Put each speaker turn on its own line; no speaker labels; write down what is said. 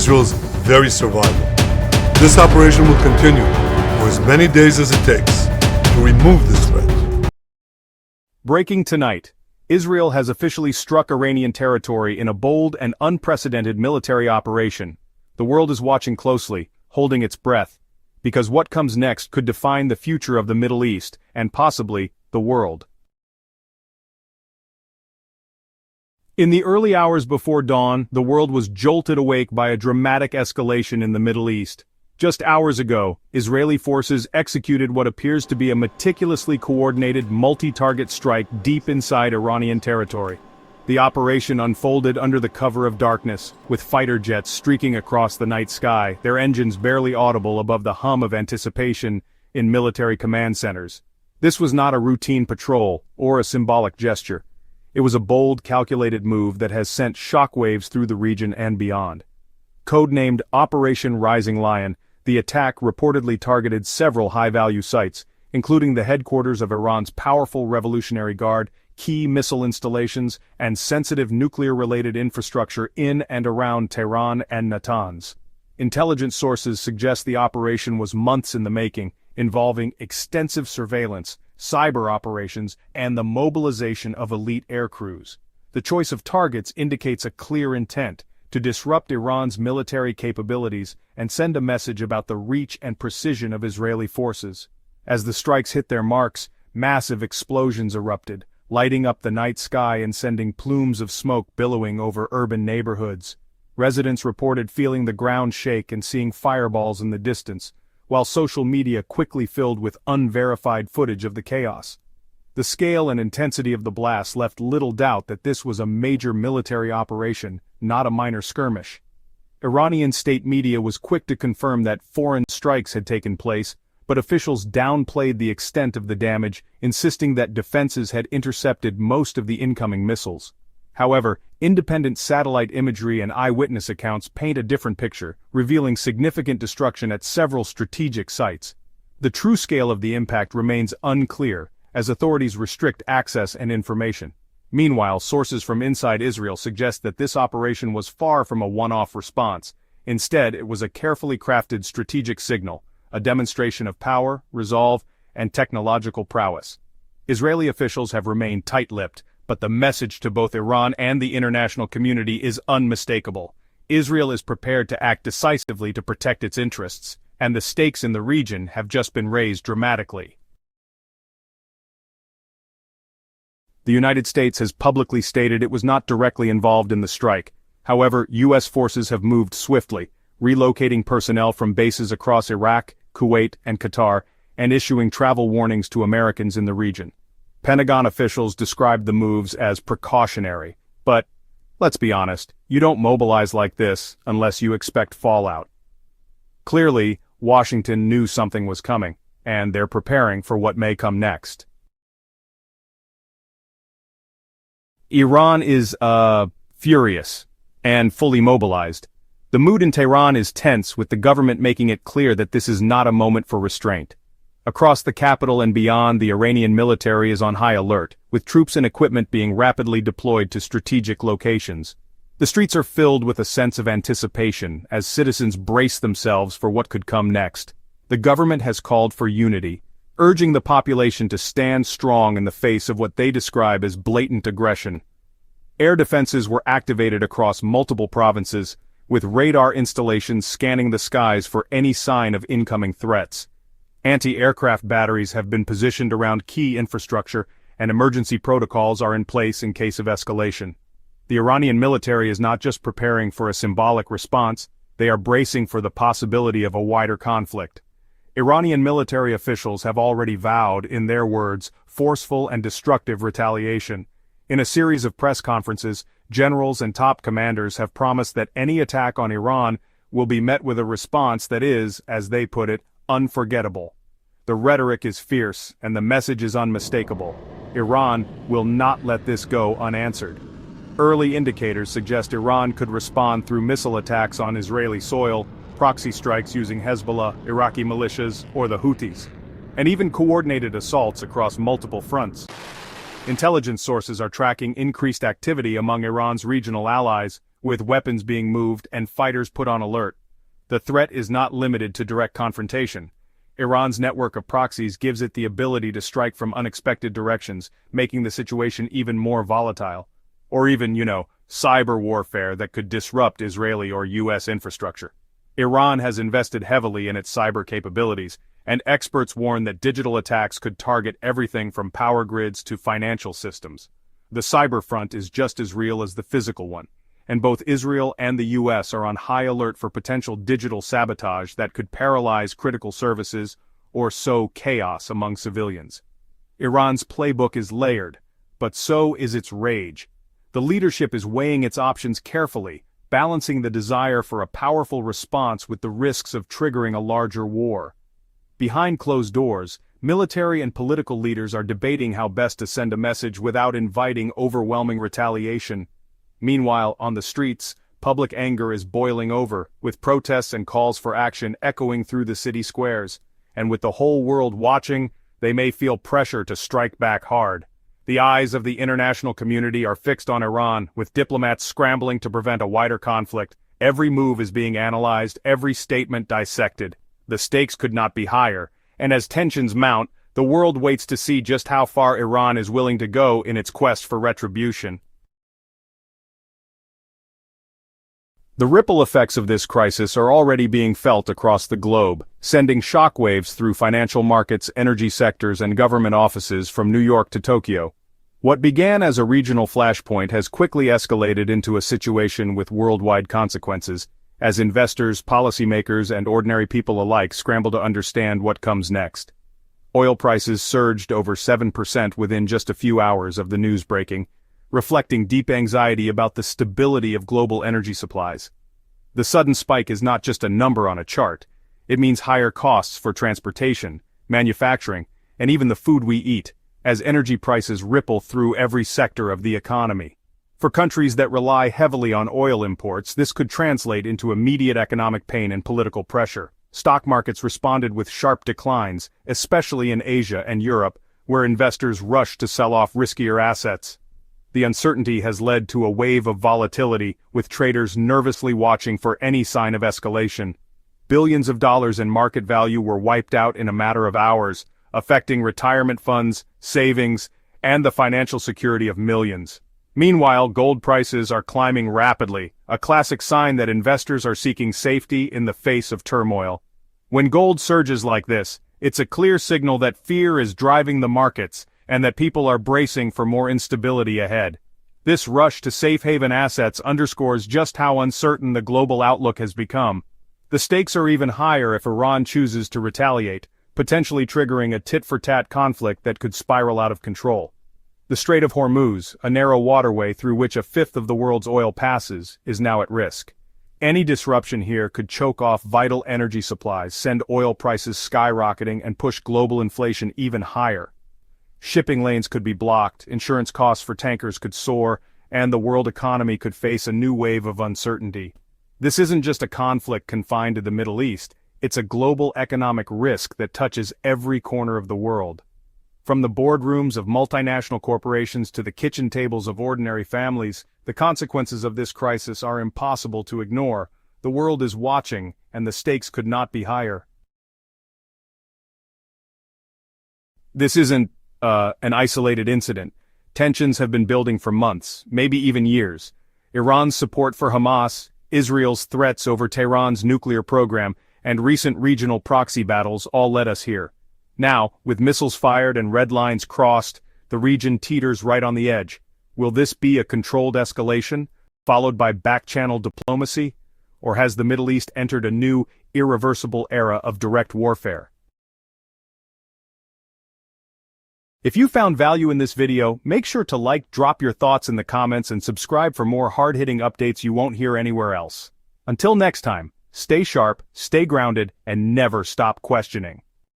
Israel's very survival. This operation will continue for as many days as it takes to remove this threat.
Breaking tonight, Israel has officially struck Iranian territory in a bold and unprecedented military operation. The world is watching closely, holding its breath, because what comes next could define the future of the Middle East, and possibly, the world. In the early hours before dawn, the world was jolted awake by a dramatic escalation in the Middle East. Just hours ago, Israeli forces executed what appears to be a meticulously coordinated multi-target strike deep inside Iranian territory. The operation unfolded under the cover of darkness, with fighter jets streaking across the night sky, their engines barely audible above the hum of anticipation in military command centers. This was not a routine patrol, or a symbolic gesture. It was a bold, calculated move that has sent shockwaves through the region and beyond. Codenamed Operation Rising Lion, the attack reportedly targeted several high-value sites, including the headquarters of Iran's powerful Revolutionary Guard, key missile installations, and sensitive nuclear-related infrastructure in and around Tehran and Natanz. Intelligence sources suggest the operation was months in the making, involving extensive surveillance, cyber operations, and the mobilization of elite air crews. The choice of targets indicates a clear intent to disrupt Iran's military capabilities and send a message about the reach and precision of Israeli forces. As the strikes hit their marks, massive explosions erupted, lighting up the night sky and sending plumes of smoke billowing over urban neighborhoods. Residents reported feeling the ground shake and seeing fireballs in the distance, while social media quickly filled with unverified footage of the chaos. The scale and intensity of the blast left little doubt that this was a major military operation, not a minor skirmish. Iranian state media was quick to confirm that foreign strikes had taken place, but officials downplayed the extent of the damage, insisting that defenses had intercepted most of the incoming missiles. However, independent satellite imagery and eyewitness accounts paint a different picture, revealing significant destruction at several strategic sites. The true scale of the impact remains unclear, as authorities restrict access and information. Meanwhile, sources from inside Israel suggest that this operation was far from a one-off response. Instead, it was a carefully crafted strategic signal, a demonstration of power, resolve, and technological prowess. Israeli officials have remained tight-lipped, but the message to both Iran and the international community is unmistakable. Israel is prepared to act decisively to protect its interests, and the stakes in the region have just been raised dramatically. The United States has publicly stated it was not directly involved in the strike. However, U.S. forces have moved swiftly, relocating personnel from bases across Iraq, Kuwait, and Qatar, and issuing travel warnings to Americans in the region. Pentagon officials described the moves as precautionary, but, let's be honest, you don't mobilize like this unless you expect fallout. Clearly, Washington knew something was coming, and they're preparing for what may come next. Iran is, furious, and fully mobilized. The mood in Tehran is tense, with the government making it clear that this is not a moment for restraint. Across the capital and beyond, the Iranian military is on high alert, with troops and equipment being rapidly deployed to strategic locations. The streets are filled with a sense of anticipation, as citizens brace themselves for what could come next. The government has called for unity, urging the population to stand strong in the face of what they describe as blatant aggression. Air defenses were activated across multiple provinces, with radar installations scanning the skies for any sign of incoming threats. Anti-aircraft batteries have been positioned around key infrastructure, and emergency protocols are in place in case of escalation. The Iranian military is not just preparing for a symbolic response, they are bracing for the possibility of a wider conflict. Iranian military officials have already vowed, in their words, forceful and destructive retaliation. In a series of press conferences, generals and top commanders have promised that any attack on Iran will be met with a response that is, as they put it, unforgettable. The rhetoric is fierce, and the message is unmistakable. Iran will not let this go unanswered. Early indicators suggest Iran could respond through missile attacks on Israeli soil, proxy strikes using Hezbollah, Iraqi militias, or the Houthis, and even coordinated assaults across multiple fronts. Intelligence sources are tracking increased activity among Iran's regional allies, with weapons being moved and fighters put on alert. The threat is not limited to direct confrontation. Iran's network of proxies gives it the ability to strike from unexpected directions, making the situation even more volatile. Or even, cyber warfare that could disrupt Israeli or US infrastructure. Iran has invested heavily in its cyber capabilities, and experts warn that digital attacks could target everything from power grids to financial systems. The cyber front is just as real as the physical one, and both Israel and the US are on high alert for potential digital sabotage that could paralyze critical services or sow chaos among civilians. Iran's playbook is layered, but so is its rage. The leadership is weighing its options carefully, balancing the desire for a powerful response with the risks of triggering a larger war. Behind closed doors, military and political leaders are debating how best to send a message without inviting overwhelming retaliation. Meanwhile, on the streets, public anger is boiling over, with protests and calls for action echoing through the city squares. And with the whole world watching, they may feel pressure to strike back hard. The eyes of the international community are fixed on Iran, with diplomats scrambling to prevent a wider conflict. Every move is being analyzed, every statement dissected. The stakes could not be higher, and as tensions mount, the world waits to see just how far Iran is willing to go in its quest for retribution. The ripple effects of this crisis are already being felt across the globe, sending shockwaves through financial markets, energy sectors, and government offices from New York to Tokyo. What began as a regional flashpoint has quickly escalated into a situation with worldwide consequences, as investors, policymakers, and ordinary people alike scramble to understand what comes next. Oil prices surged over 7% within just a few hours of the news breaking, reflecting deep anxiety about the stability of global energy supplies. The sudden spike is not just a number on a chart. It means higher costs for transportation, manufacturing, and even the food we eat, as energy prices ripple through every sector of the economy. For countries that rely heavily on oil imports, this could translate into immediate economic pain and political pressure. Stock markets responded with sharp declines, especially in Asia and Europe, where investors rushed to sell off riskier assets. The uncertainty has led to a wave of volatility, with traders nervously watching for any sign of escalation. Billions of dollars in market value were wiped out in a matter of hours, affecting retirement funds, savings, and the financial security of millions. Meanwhile, gold prices are climbing rapidly, a classic sign that investors are seeking safety in the face of turmoil. When gold surges like this, it's a clear signal that fear is driving the markets, and that people are bracing for more instability ahead. This rush to safe haven assets underscores just how uncertain the global outlook has become. The stakes are even higher if Iran chooses to retaliate, potentially triggering a tit-for-tat conflict that could spiral out of control. The Strait of Hormuz, a narrow waterway through which a fifth of the world's oil passes, is now at risk. Any disruption here could choke off vital energy supplies, send oil prices skyrocketing, and push global inflation even higher. Shipping lanes could be blocked, insurance costs for tankers could soar, and the world economy could face a new wave of uncertainty. This isn't just a conflict confined to the Middle East, it's a global economic risk that touches every corner of the world. From the boardrooms of multinational corporations to the kitchen tables of ordinary families, the consequences of this crisis are impossible to ignore. The world is watching, and the stakes could not be higher. This isn't an isolated incident. Tensions have been building for months, maybe even years. Iran's support for Hamas, Israel's threats over Tehran's nuclear program, and recent regional proxy battles all led us here. Now, with missiles fired and red lines crossed, the region teeters right on the edge. Will this be a controlled escalation, followed by back-channel diplomacy? Or has the Middle East entered a new, irreversible era of direct warfare? If you found value in this video, make sure to like, drop your thoughts in the comments, and subscribe for more hard-hitting updates you won't hear anywhere else. Until next time, stay sharp, stay grounded, and never stop questioning.